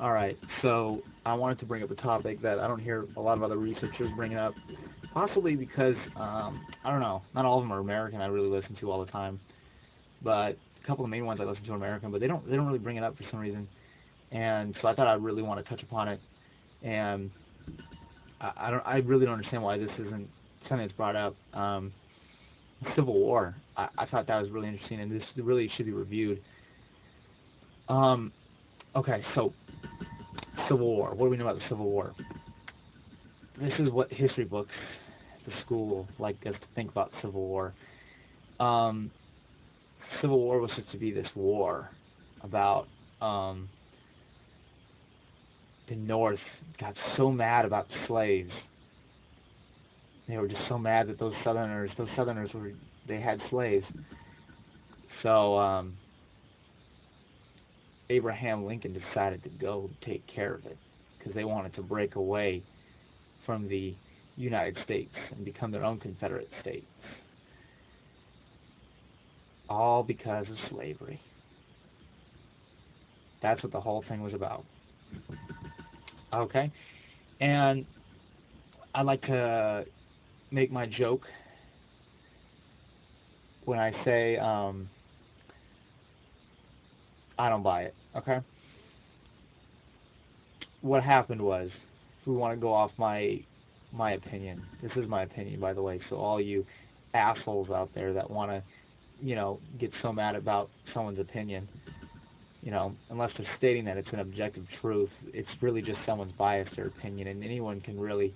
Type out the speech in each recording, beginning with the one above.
All right, so I wanted to bring up a topic that I don't hear a lot of other researchers bringing up, possibly because I don't know, not all of them are American. I really listen to all the time, but a couple of the main ones I listen to are American, but they don't really bring it up for some reason, and so I thought I really want to touch upon it, and I really don't understand why this isn't something that's brought up. Civil War. I thought that was really interesting, and this really should be reviewed. Um, okay, so Civil War. What do we know about the Civil War? This is what history books, the school, like us to think about Civil War. Um, Civil War was supposed to be this war about the North got so mad about slaves. They were just so mad that those Southerners they had slaves. So Abraham Lincoln decided to go take care of it because they wanted to break away from the United States and become their own Confederate states. All because of slavery. That's what the whole thing was about. Okay? And I like to make my joke when I say I don't buy it. Okay? What happened was, if we want to go off my opinion, this is my opinion, by the way, so all you assholes out there that want to, get so mad about someone's opinion, unless they're stating that it's an objective truth, it's really just someone's bias or opinion, and anyone can really,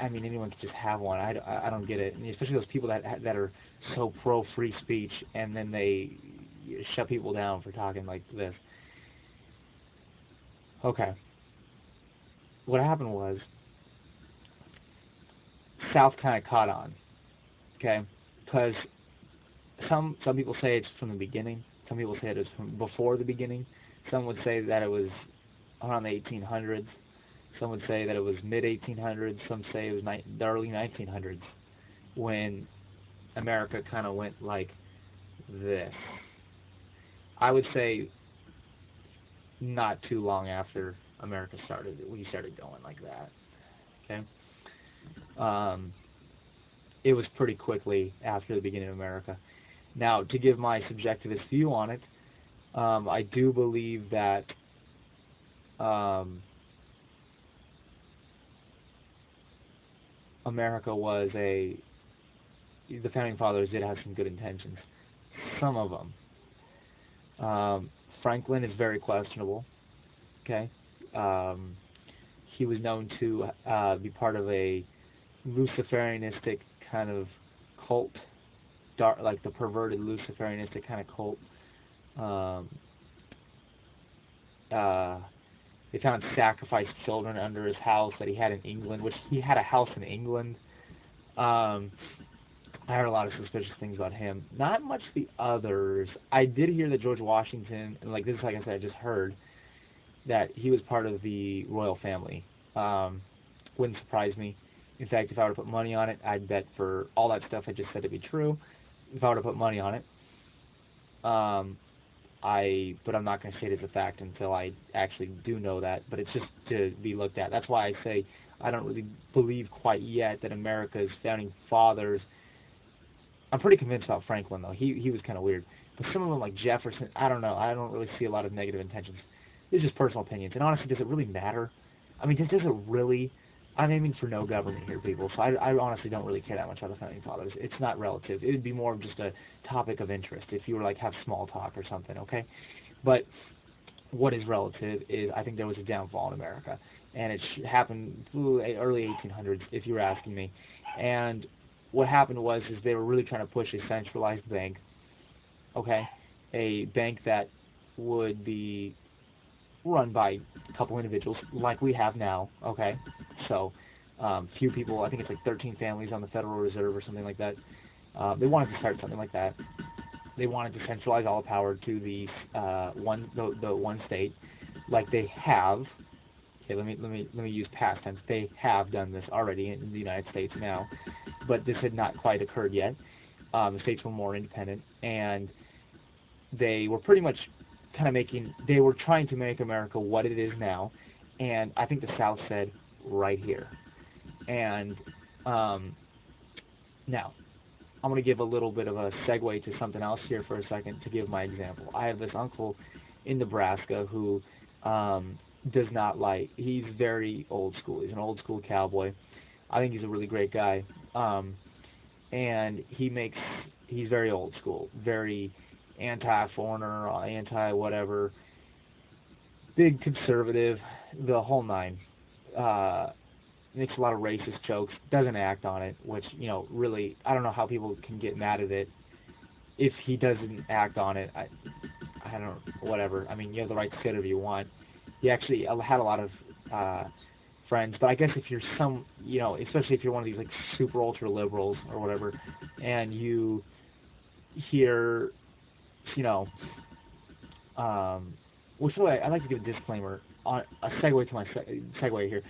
anyone can just have one. I don't get it, and especially those people that are so pro free speech, and then they shut people down for talking like this. Okay. What happened was, South kind of caught on, okay? Because some people say it's from the beginning. Some people say it was from before the beginning. Some would say that it was around the 1800s. Some would say that it was mid-1800s. Some say it was the early 1900s when America kind of went like this. I would say not too long after America started, we started going like that. Okay, it was pretty quickly after the beginning of America. Now, to give my subjectivist view on it, I do believe that America was the founding fathers did have some good intentions. Some of them. Franklin is very questionable. Okay, he was known to be part of a Luciferianistic kind of cult, like the perverted Luciferianistic kind of cult. They found sacrificed children under his house that he had in England, which he had a house in England. I heard a lot of suspicious things about him. Not much the others. I did hear that George Washington, and like this is like I said, I just heard that he was part of the royal family. Wouldn't surprise me. In fact, if I were to put money on it, I'd bet for all that stuff I just said to be true. If I were to put money on it, but I'm not going to say it as a fact until I actually do know that. But it's just to be looked at. That's why I say I don't really believe quite yet that America's founding fathers. I'm pretty convinced about Franklin though. He was kind of weird. But some of them like Jefferson, I don't know. I don't really see a lot of negative intentions. These are just personal opinions. And honestly, does it really matter? I mean, does it really? I'm aiming for no government here, people. So I honestly don't really care that much about the founding fathers. It's not relative. It would be more of just a topic of interest if you were like have small talk or something, okay? But what is relative is I think there was a downfall in America, and it happened early 1800s, if you were asking me. And what happened was is they were really trying to push a centralized bank, okay, a bank that would be run by a couple individuals like we have now, okay? So, few people, I think it's like 13 families on the Federal Reserve or something like that. They wanted to start something like that. They wanted to centralize all power to the one state, like they have. Okay, let me use past tense. They have done this already in the United States now, but this had not quite occurred yet. The states were more independent, and they were pretty much kind of they were trying to make America what it is now, and I think the South said, right here. And now, I'm going to give a little bit of a segue to something else here for a second to give my example. I have this uncle in Nebraska who does not like, he's very old school. He's an old school cowboy. I think he's a really great guy. And he's very old school, very anti-foreigner, anti-whatever, big conservative, the whole nine. Makes a lot of racist jokes, doesn't act on it, which, you know, really, I don't know how people can get mad at it if he doesn't act on it. I don't, whatever. I mean, you have the right to say whatever you want. He actually had a lot of friends, but I guess if you're you know, especially if you're one of these, like, super ultra liberals or whatever, and you hear, you know, which way, I'd like to give a disclaimer, on a segue to my segue here,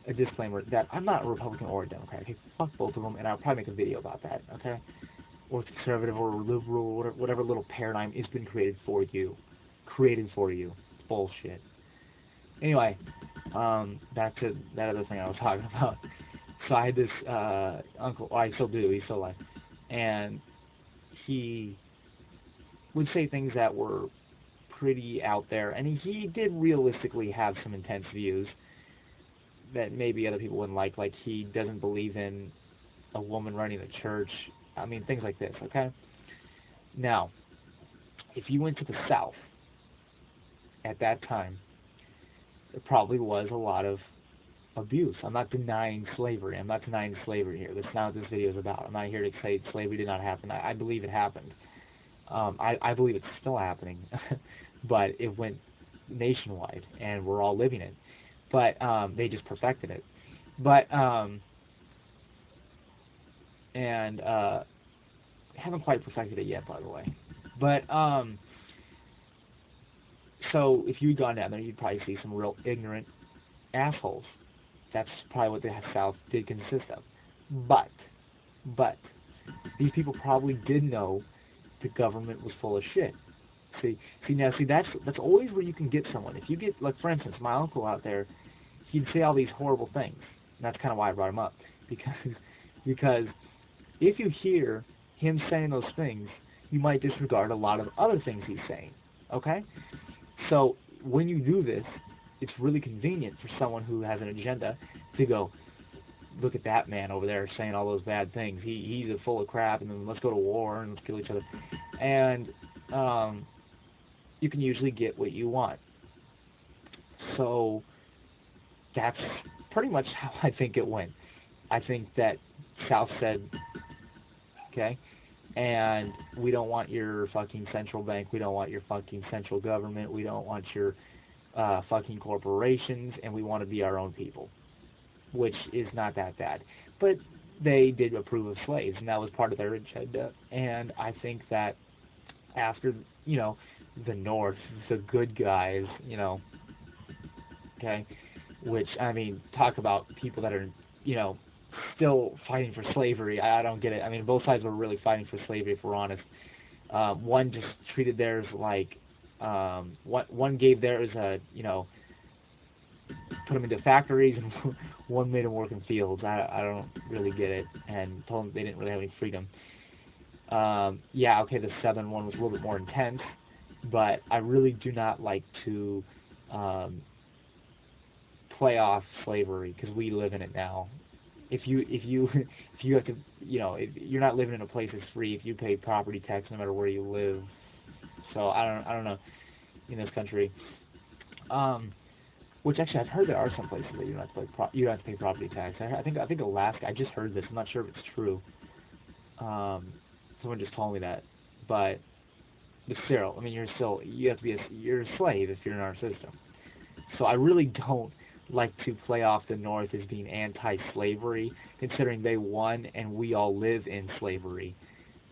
a disclaimer that I'm not a Republican or a Democrat. Okay, fuck both of them, and I'll probably make a video about that. Okay, or conservative or liberal, or whatever little paradigm has been created for you. It's bullshit. Anyway, back to that other thing I was talking about. So I had this uncle. Well, I still do. He's still alive, and he would say things that were pretty out there, and he did realistically have some intense views that maybe other people wouldn't like he doesn't believe in a woman running the church. I mean, things like this, okay? Now, if you went to the South at that time, there probably was a lot of abuse. I'm not denying slavery. I'm not denying slavery here. That's not what this video is about. I'm not here to say slavery did not happen. I believe it happened. I believe it's still happening, but it went nationwide, and we're all living it. But they just perfected it. But haven't quite perfected it yet, by the way. But so if you'd gone down there, you'd probably see some real ignorant assholes. That's probably what the South did consist of. But these people probably did know the government was full of shit. See, that's always where you can get someone. If you get, like, for instance, my uncle out there, he'd say all these horrible things. And that's kind of why I brought him up. Because if you hear him saying those things, you might disregard a lot of other things he's saying. Okay? So when you do this, it's really convenient for someone who has an agenda to go, look at that man over there saying all those bad things. He's full of crap, and then let's go to war and let's kill each other. And you can usually get what you want. So that's pretty much how I think it went. I think that South said, okay, and we don't want your fucking central bank, we don't want your fucking central government, we don't want your fucking corporations, and we want to be our own people, which is not that bad. But they did approve of slaves, and that was part of their agenda. And I think that after, you know, the North, the good guys, you know, okay, which, I mean, talk about people that are, you know, still fighting for slavery. I don't get it. I mean, both sides were really fighting for slavery, if we're honest. One just treated theirs like, one gave theirs a, you know, put them into factories, and one made them work in fields. I don't really get it, and told them they didn't really have any freedom. Yeah, okay, the Southern one was a little bit more intense, but I really do not like to play off slavery, because we live in it now. If you have to, you know, if you're not living in a place that's free, if you pay property tax no matter where you live. So I don't know, in this country. Which actually, I've heard there are some places that you don't have to pay property tax. I think Alaska. I just heard this. I'm not sure if it's true. Someone just told me that. But still, I mean, you're a slave if you're in our system. So I really don't like to play off the North as being anti-slavery, considering they won and we all live in slavery.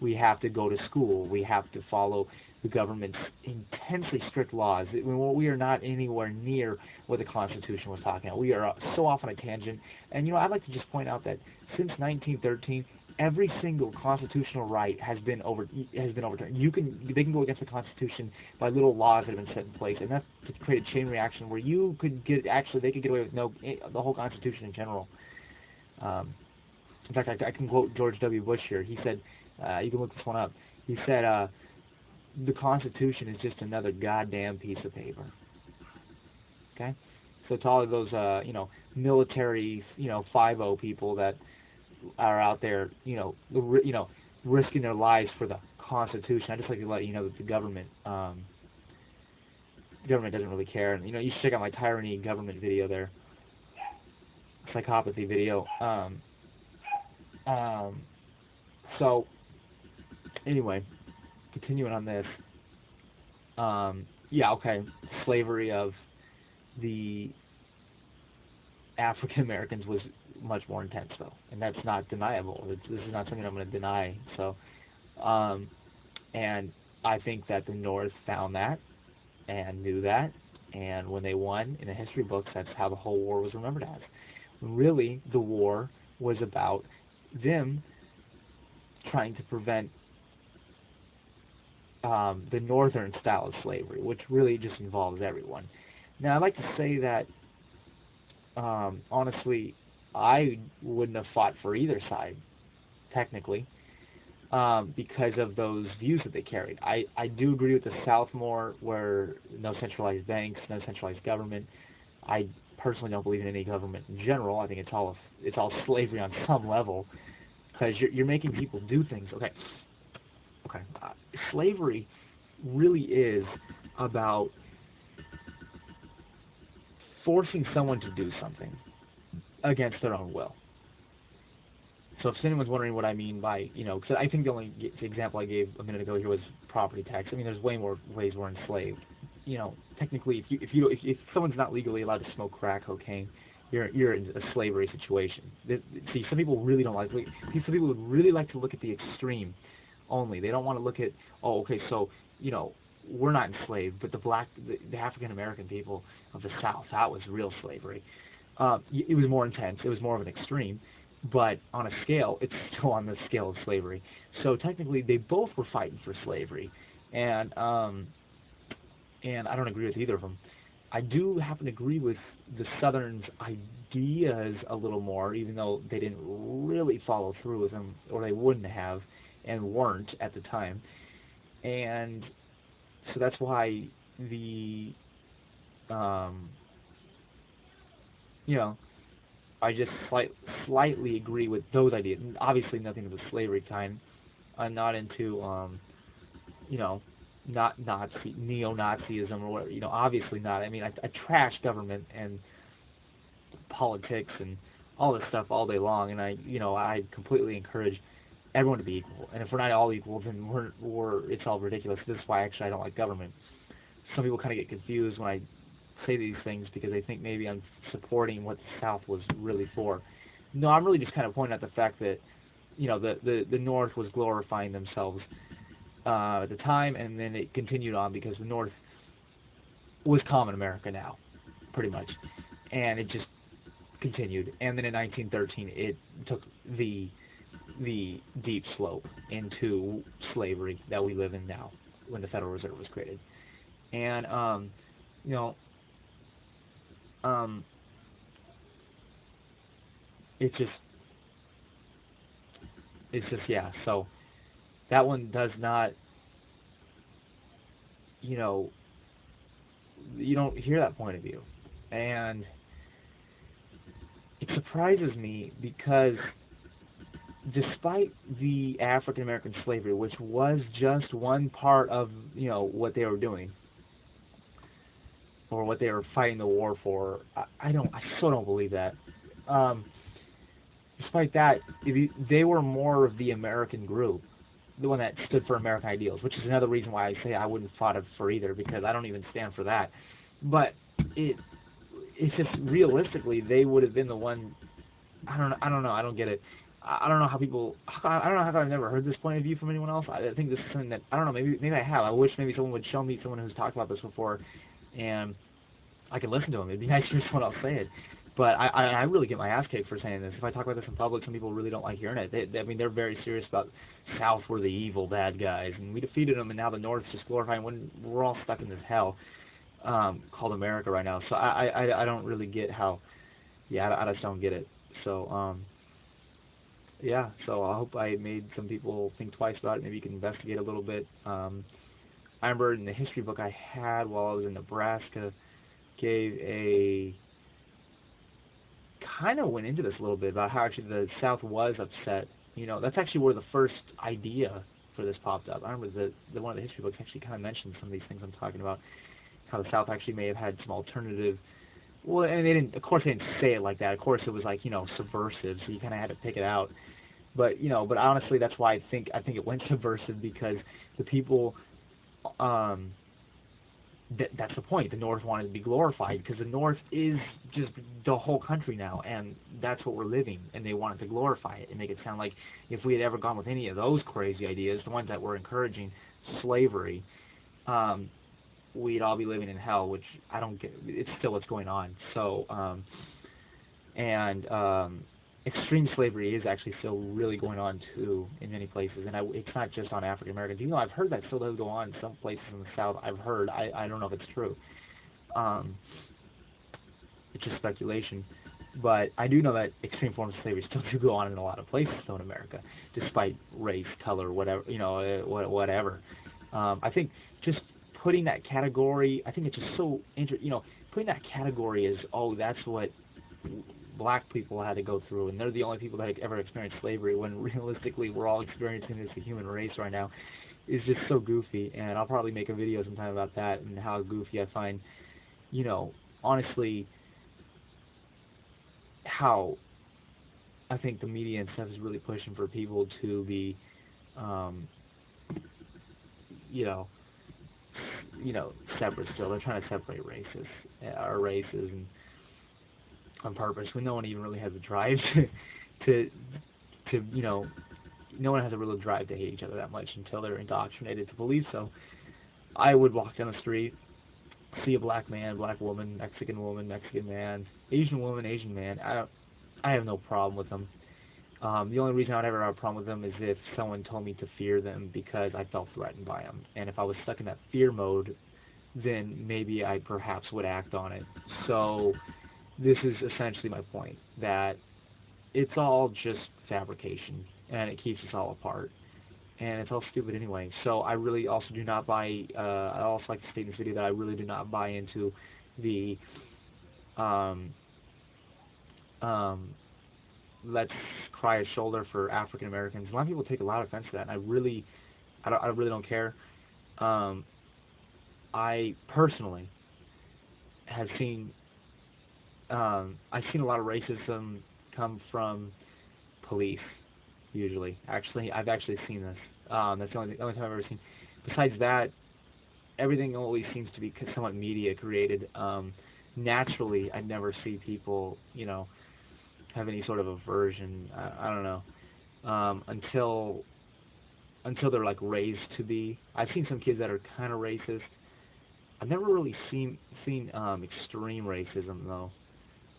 We have to go to school. We have to follow the government's intensely strict laws. We are not anywhere near what the Constitution was talking about. We are so off on a tangent. And, you know, I'd like to just point out that since 1913, every single constitutional right has been overturned. They can go against the Constitution by little laws that have been set in place, and that's to create a chain reaction where they could get away with the whole Constitution in general. In fact, I can quote George W. Bush here. He said, you can look this one up. He said, the Constitution is just another goddamn piece of paper. Okay? So to all of those, military, 5-0 people that are out there, risking their lives for the Constitution, I just like to let you know that the government doesn't really care. And, you should check out my tyranny government video there, psychopathy video. So, anyway, continuing on this, slavery of the African Americans was much more intense, though, and that's not deniable. This is not something I'm going to deny. So, and I think that the North found that and knew that, and when they won in the history books, that's how the whole war was remembered as. When really, the war was about them trying to prevent the northern style of slavery, which really just involves everyone. Now, I'd like to say that, honestly, I wouldn't have fought for either side, technically, because of those views that they carried. I do agree with the South more, where no centralized banks, no centralized government. I personally don't believe in any government in general. I think it's all slavery on some level, because you're making people do things. Okay. Slavery really is about forcing someone to do something against their own will. So if anyone's wondering what I mean by, because I think the only example I gave a minute ago here was property tax. I mean, there's way more ways we're enslaved. Technically, if someone's not legally allowed to smoke crack cocaine, you're in a slavery situation. See, some people really don't some people would really like to look at the extreme only. They don't want to look at, so we're not enslaved, but the African American people of the South, that was real slavery. It was more intense. It was more of an extreme, but on a scale, it's still on the scale of slavery. So technically, they both were fighting for slavery, and I don't agree with either of them. I do happen to agree with the Southern's ideas a little more, even though they didn't really follow through with them, or they wouldn't have, and weren't at the time. And so that's why I just slightly agree with those ideas. Obviously, nothing of the slavery kind. I'm not into, not neo-Nazism or whatever. Obviously not. I mean, I trash government and politics and all this stuff all day long, and I completely encourage everyone to be equal. And if we're not all equal, then it's all ridiculous. This is why actually I don't like government. Some people kind of get confused when I say these things because they think maybe I'm supporting what the South was really for. No, I'm really just kind of pointing out the fact that the North was glorifying themselves at the time, and then it continued on because the North was common America now, pretty much, and it just continued. And then in 1913, it took the deep slope into slavery that we live in now, when the Federal Reserve was created. And it's just so that one does not, you don't hear that point of view, and it surprises me because despite the African American slavery, which was just one part of what they were doing or what they were fighting the war for, I still don't believe that. Despite that, they were more of the American group, the one that stood for American ideals, which is another reason why I say I wouldn't fought for either, because I don't even stand for that. But it's just realistically, they would have been the one. I don't know. I don't get it. I don't know how people. I don't know how I've never heard this point of view from anyone else. I think this is something that I don't know. Maybe I have. I wish maybe someone would show me someone who's talked about this before, and I could listen to them. It'd be nice to hear someone else say it. But I really get my ass kicked for saying this. If I talk about this in public, some people really don't like hearing it. I mean, they're very serious about South were the evil bad guys, and we defeated them, and now the North's just glorifying when we're all stuck in this hell called America right now. So I don't really get how, yeah, I just don't get it. So, yeah, so I hope I made some people think twice about it. Maybe you can investigate a little bit. I remember in the history book I had while I was in Nebraska, gave a kind of went into this a little bit about how actually the South was upset. You know, that's actually where the first idea for this popped up. I remember the one of the history books actually kind of mentioned some of these things I'm talking about, how the South actually may have had some alternative. Well, and they didn't. Of course, they didn't say it like that. Of course, it was like, you know, subversive. So you kind of had to pick it out. But you know, but honestly, that's why I think it went subversive, because the people. That's the point. The North wanted to be glorified because the North is just the whole country now, and that's what we're living. And they wanted to glorify it and make it sound like if we had ever gone with any of those crazy ideas, the ones that were encouraging slavery, we'd all be living in hell. Which I don't get. It's still what's going on. So, extreme slavery is actually still really going on too in many places, and it's not just on African Americans. Even though I've heard that still does go on in some places in the South. I've heard. I don't know if it's true. It's just speculation, but I do know that extreme forms of slavery still do go on in a lot of places still in America, despite race, color, whatever, you know, whatever. I think just putting that category. I think it's just so you know, putting that category as, oh, that's what black people had to go through, and they're the only people that have ever experienced slavery, when realistically we're all experiencing this, the human race right now, is just so goofy. And I'll probably make a video sometime about that and how goofy I find, you know, honestly, how I think the media and stuff is really pushing for people to be, you know, separate still. They're trying to separate races, and on purpose, when no one even really has a drive to you know, no one has a real drive to hate each other that much until they're indoctrinated to believe so. I would walk down the street, see a black man, black woman, Mexican man, Asian woman, Asian man. I have no problem with them. The only reason I'd ever have a problem with them is if someone told me to fear them because I felt threatened by them. And if I was stuck in that fear mode, then maybe I perhaps would act on it. So this is essentially my point, that it's all just fabrication, and it keeps us all apart, and it's all stupid anyway. So I really also do not buy, I also like to state in this video that I really do not buy into the, let's cry a shoulder for African Americans. A lot of people take a lot of offense to that, and I really don't care. I personally have seen, I've seen a lot of racism come from police, usually. I've actually seen this. That's the only time I've ever seen. Besides that, everything always seems to be somewhat media created. Naturally, I never see people, you know, have any sort of aversion. I don't know. Until they're like raised to be. I've seen some kids that are kind of racist. I've never really seen extreme racism though,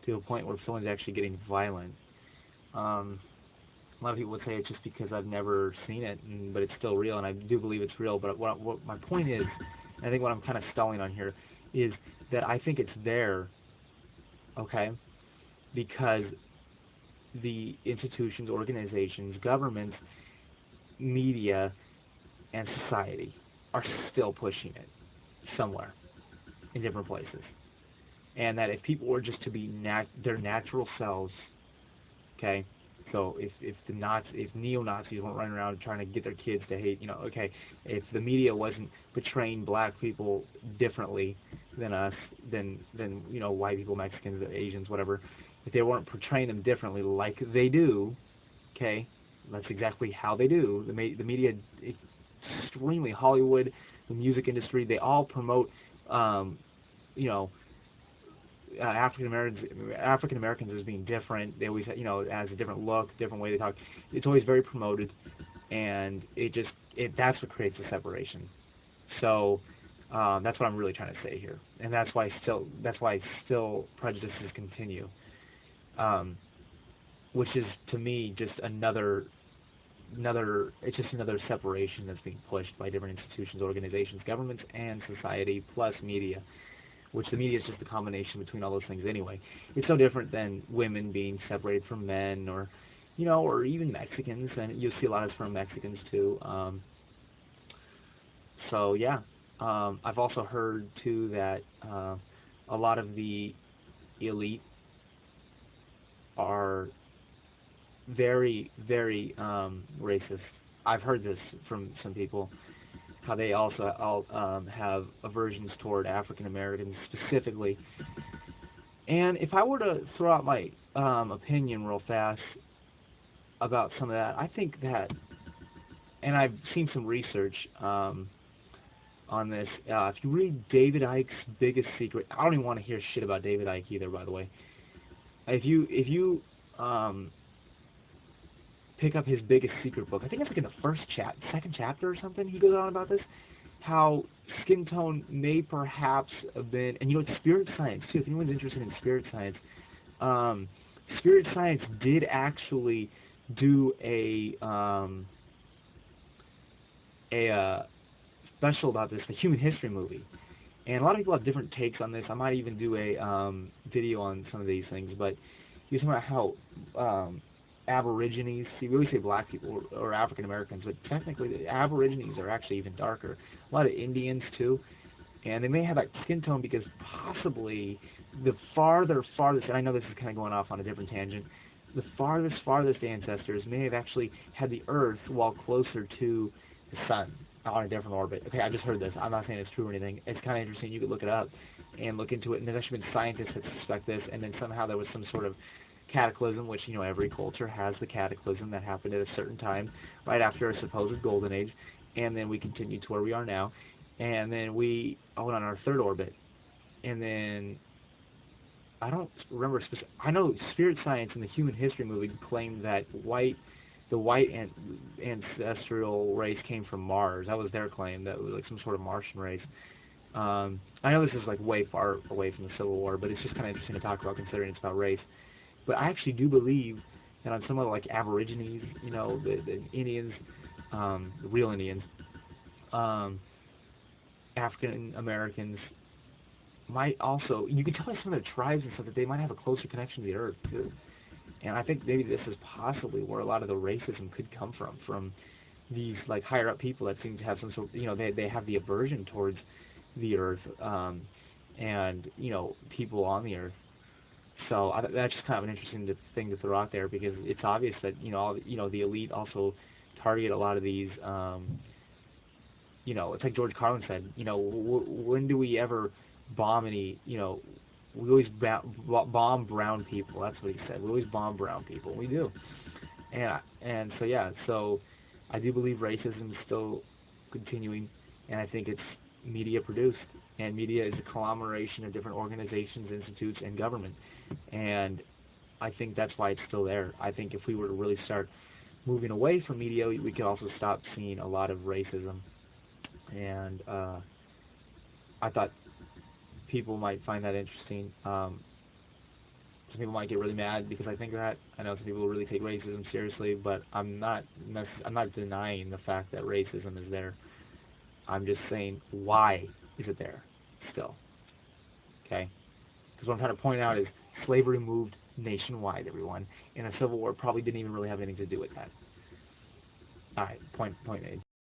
to a point where someone's actually getting violent. A lot of people would say it's just because I've never seen it, but it's still real, and I do believe it's real. But what my point is, and I think what I'm kind of stalling on here, is that I think it's there, okay, because the institutions, organizations, governments, media, and society are still pushing it somewhere in different places. And that if people were just to be their natural selves, okay, so if neo-Nazis weren't running around trying to get their kids to hate, you know, okay, if the media wasn't portraying black people differently than us, than you know, white people, Mexicans, Asians, whatever, if they weren't portraying them differently like they do, okay, that's exactly how they do. The media, extremely, Hollywood, the music industry, they all promote, you know, African Americans as being different. They always, you know, as a different look, different way they talk. It's always very promoted, and that's what creates the separation. So that's what I'm really trying to say here, and that's why still prejudices continue. which is to me just it's just another separation that's being pushed by different institutions, organizations, governments, and society, plus media, which the media is just a combination between all those things anyway. It's no different than women being separated from men, or, or even Mexicans, and you'll see a lot of from Mexicans too. So yeah, I've also heard too that a lot of the elite are very, very racist. I've heard this from some people, how they also all have aversions toward African Americans specifically. And if I were to throw out my opinion real fast about some of that, I think that, and I've seen some research on this. If you read David Icke's Biggest Secret, I don't even want to hear shit about David Icke either, by the way. If you pick up his Biggest Secret book, I think it's like in the second chapter or something, he goes on about this, how skin tone may perhaps have been, and it's spirit science too, if anyone's interested in spirit science did actually do a special about this, the Human History movie. And a lot of people have different takes on this. I might even do a video on some of these things, but he was talking about how Aborigines, see, we always say black people or African Americans, but technically the Aborigines are actually even darker. A lot of Indians too, and they may have that skin tone because possibly the farthest, and I know this is kind of going off on a different tangent, the farthest ancestors may have actually had the Earth while closer to the Sun on a different orbit. Okay, I just heard this. I'm not saying it's true or anything. It's kind of interesting. You could look it up and look into it, and there's actually been scientists that suspect this, and then somehow there was some sort of cataclysm, which, every culture has the cataclysm that happened at a certain time, right after a supposed golden age, and then we continued to where we are now, and then we went on our third orbit, and then I don't remember I know Spirit Science in the Human History movie claimed that the white ancestral race came from Mars. That was their claim. That was like some sort of Martian race. I know this is like way far away from the Civil War, but it's just kind of interesting to talk about considering it's about race. But I actually do believe that on some of like Aborigines, the Indians, the real Indians, African Americans might also, you can tell by some of the tribes and stuff that they might have a closer connection to the Earth too. And I think maybe this is possibly where a lot of the racism could come from these like higher up people that seem to have some sort of, they have the aversion towards the Earth, and people on the Earth. So that's just kind of an interesting thing to throw out there, because it's obvious that the elite also target a lot of these. It's like George Carlin said. When do we ever bomb any? We always bomb brown people. That's what he said. We always bomb brown people. We do. And so yeah. So I do believe racism is still continuing, and I think it's media produced, and media is a conglomeration of different organizations, institutes, and government, and I think that's why it's still there. I think if we were to really start moving away from media, we could also stop seeing a lot of racism, and I thought people might find that interesting. Some people might get really mad because I think that. I know some people really take racism seriously, but I'm not denying the fact that racism is there. I'm just saying, why is it there still? Okay? Because what I'm trying to point out is slavery moved nationwide, everyone, and a civil war probably didn't even really have anything to do with that. All right, point made.